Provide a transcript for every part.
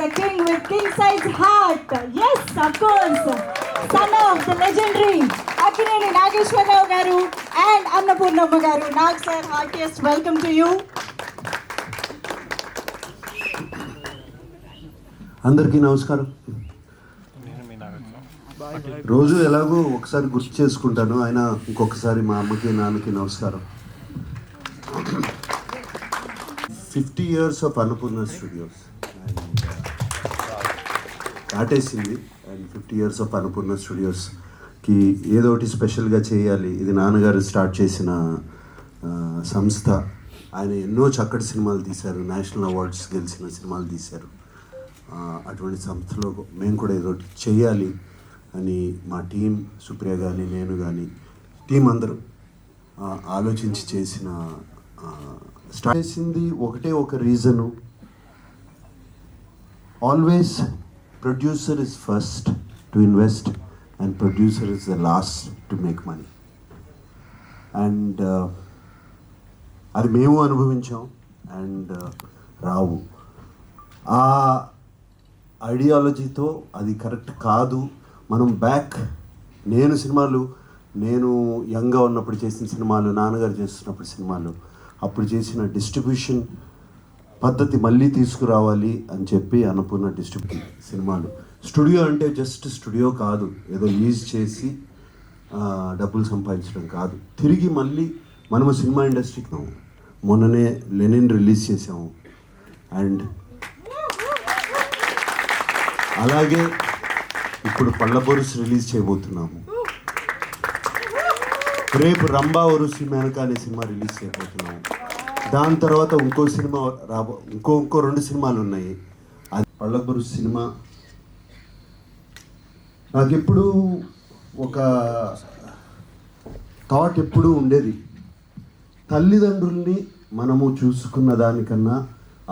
and the king with king size heart. Yes, of course. Son of the legendary Akkineni Nageshwarrao garu and Annapurnamma garu. Nag sir, heartiest welcome to you. అందరికీ నమస్కారం. రోజు ఎలాగో ఒకసారి గుర్తు చేసుకుంటాను, అయినా ఇంకొకసారి మా అమ్మకి నాన్నకి నమస్కారం. 50 years ఆఫ్ అన్నపూర్ణ స్టూడియోస్ దాటేసింది. అండ్ 50 years ఆఫ్ అన్నపూర్ణ స్టూడియోస్కి ఏదో ఒకటి స్పెషల్గా చేయాలి. ఇది నాన్నగారు స్టార్ట్ చేసిన సంస్థ. ఆయన ఎన్నో చక్కటి సినిమాలు తీశారు, నేషనల్ అవార్డ్స్ గెలిచిన సినిమాలు తీశారు. అటువంటి సంస్థలో మేము కూడా ఏదో ఒకటి చేయాలి అని మా టీం, సుప్రియ కానీ నేను కానీ టీం అందరూ ఆలోచించి స్టార్ట్ చేసింది. ఒకటే ఒక reason, always producer is first to invest and producer is the last to make money. And అది మేము అనుభవించాం. అండ్ రావు ఆ ఐడియాలజీతో అది కరెక్ట్ కాదు. మనం నేను యంగ్గా ఉన్నప్పుడు చేసిన సినిమాలు, నాన్నగారు చేస్తున్నప్పుడు సినిమాలు, అప్పుడు చేసిన డిస్ట్రిబ్యూషన్ పద్ధతి మళ్ళీ తీసుకురావాలి అని చెప్పి అన్నపూర్ణ డిస్ట్రిబ్యూషన్ సినిమాలు. స్టూడియో అంటే జస్ట్ స్టూడియో కాదు, ఏదో లీజ్ చేసి డబ్బులు సంపాదించడం కాదు. తిరిగి మళ్ళీ మనము సినిమా ఇండస్ట్రీకి మొన్ననే లెనిన్ రిలీజ్ చేసాము. అండ్ అలాగే ఇప్పుడు పళ్ళబొరుసు రిలీజ్ చేయబోతున్నాము. రేపు రంభా ఒరుసి మేనక అనే సినిమా రిలీజ్ చేయబోతున్నాము. దాని తర్వాత ఇంకో సినిమా ఇంకో 2 సినిమాలు ఉన్నాయి. అది పళ్ళబొరుసు సినిమా. నాకు ఎప్పుడు ఒక థాట్ ఎప్పుడూ ఉండేది, తల్లిదండ్రుల్ని మనము చూసుకున్న దానికన్నా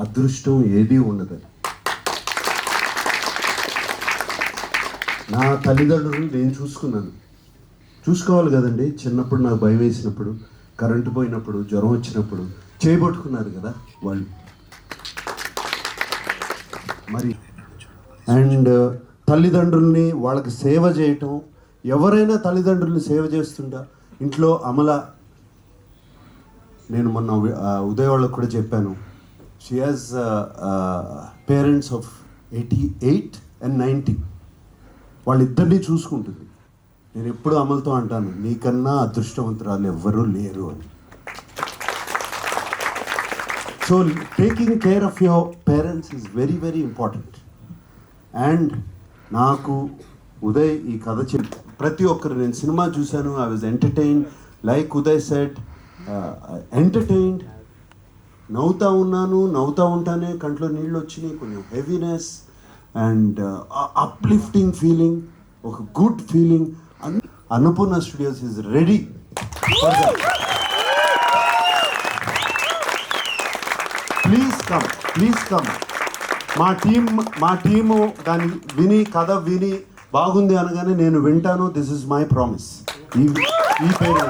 అదృష్టం ఏదీ ఉండదని. నా తల్లిదండ్రులను నేను చూసుకోవాలి కదండి. చిన్నప్పుడు నాకు భయం వేసినప్పుడు, కరెంటు పోయినప్పుడు, జ్వరం వచ్చినప్పుడు చేయబట్టుకున్నారు కదా వాళ్ళు. మరి అండ్ తల్లిదండ్రుల్ని వాళ్ళకి సేవ చేయటం, ఎవరైనా తల్లిదండ్రుల్ని సేవ చేస్తుంటా. ఇంట్లో నేను మొన్న ఉదయ్ వాళ్ళకు కూడా చెప్పాను, she has parents of 88 and 90. వాళ్ళిద్దరినీ చూసుకుంటుంది. నేను ఎప్పుడు అమలుతో అంటాను, నీకన్నా అదృష్టవంతురాలు ఎవ్వరూ లేరు అని. So taking care of your parents is very very important. And నాకు ఉదయ్ ఈ కథ ప్రతి ఒక్కరు, నేను సినిమా చూశాను, I was entertained. Like Uday said, entertained. నవ్వుతా ఉంటానే కంట్లో నీళ్ళు వచ్చినాయి, కొంచెం హెవీనెస్ అండ్ అప్లిఫ్టింగ్ ఫీలింగ్, ఒక good feeling. Annapurna studios is ready for that. Please come. మా టీము దాన్ని కథ విని బాగుంది అనగానే నేను వింటాను. This is my promise. ఈ పేరు